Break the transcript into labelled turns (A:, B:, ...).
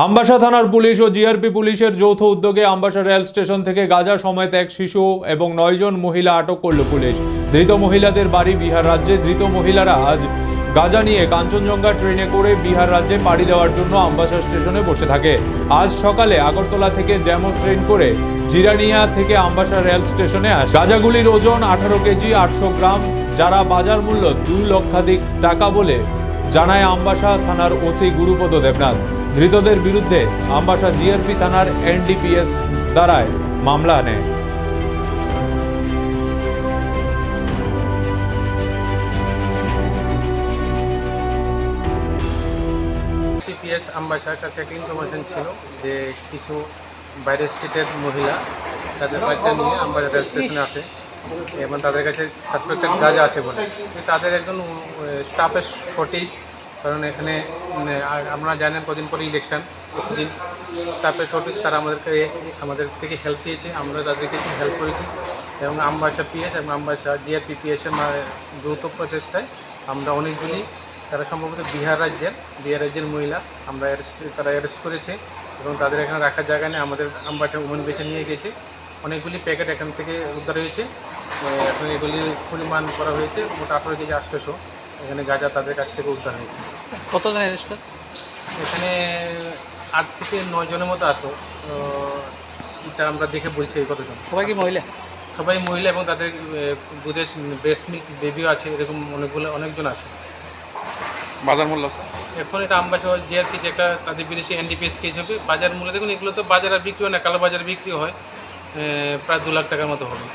A: আমবাসা থানার পুলিশ ও জিআরপি পুলিশের যৌথ উদ্যোগে আমবাসা রেল স্টেশন থেকে গাঁজা সমেত এক শিশু এবং 9 জন মহিলা আটক করল পুলিশ। ধৃত মহিলাদের বাড়ি বিহার রাজ্যে। ধৃত মহিলারা আজ গাঁজা নিয়ে কাঞ্চনজঙ্ঘা ট্রেনে করে বিহার রাজ্যে পাড়ি দেওয়ার জন্য আমবাসা স্টেশনে বসে থাকে। আজ সকালে আগরতলা থেকে ডেমো ট্রেন করে জিরানিয়া থেকে আমবাসা রেল স্টেশনে আসে। গাঁজাগুলির ওজন 18 কেজি 800 গ্রাম, যারা বাজার মূল্য 2 লক্ষাধিক টাকা বলে জানায় আমবাসা থানার ওসি গুরুপদ দেবনাথ। ধৃতদের বিরুদ্ধে আমবাসা জিআরপি থানার এনডিপিএস দ্বারায় মামলা নেয়।
B: সিপিএস আমবাসার কাছে একটা ইনফরমেশন ছিল যে কিছু বাইরের স্টেটের মহিলা তাদের বাচ্চা নিয়ে আমবাসা রেল স্টেশনে আসে এবং তাদের কাছে সাসপেক্টেড গাঁজা আছে বলে তাদের একজন স্টাফের শর্টেজ, কারণ এখানে আপনারা জানেন কদিন পরে ইলেকশন, দিন স্টাফের শর্টেজ, তারা আমাদের থেকে হেল্প চেয়েছে, আমরা তাদের কাছে হেল্প করেছি এবং আমবাসা পিএস এবং আমবাসা জিআরপি পিএসের যৌথ প্রচেষ্টায় আমরা অনেকগুলি, তারা সম্ভবত বিহার রাজ্যের মহিলা তারা অ্যারেস্ট করেছে এবং তাদের এখানে রাখার জায়গা নেই, আমাদের আমবাসা উমেন বেছে নিয়ে গেছে। অনেকগুলি প্যাকেট এখান থেকে উদ্ধার হয়েছে। এখন এগুলি পরিমাণ করা হয়েছে মোট 18 কেজি 800 এখানে গাঁজা তাদের কাছ থেকে উদ্ধার হয়েছে।
C: কতজন অ্যারেস্ট?
B: এখানে 8 থেকে 9 জনের মতো আসো, এটা আমরা দেখে বলছি এই কতজন।
C: সবাই কি মহিলা?
B: সবাই মহিলা এবং তাদের দুধের ব্রেস্ট মিল্ক বেবিও আছে, এরকম অনেকজন আছে।
C: বাজার মূল্য স্যার
B: এখন এটা আমবাসা জিআরপি যেটা তাদের বিদেশি এনডিপিএস কেস হবে। বাজার মূল্য দেখুন, এগুলো তো বাজার আর বিক্রি হয় না, কালো বাজার বিক্রি হয়, প্রায় 2 লাখ টাকার মতো হবে।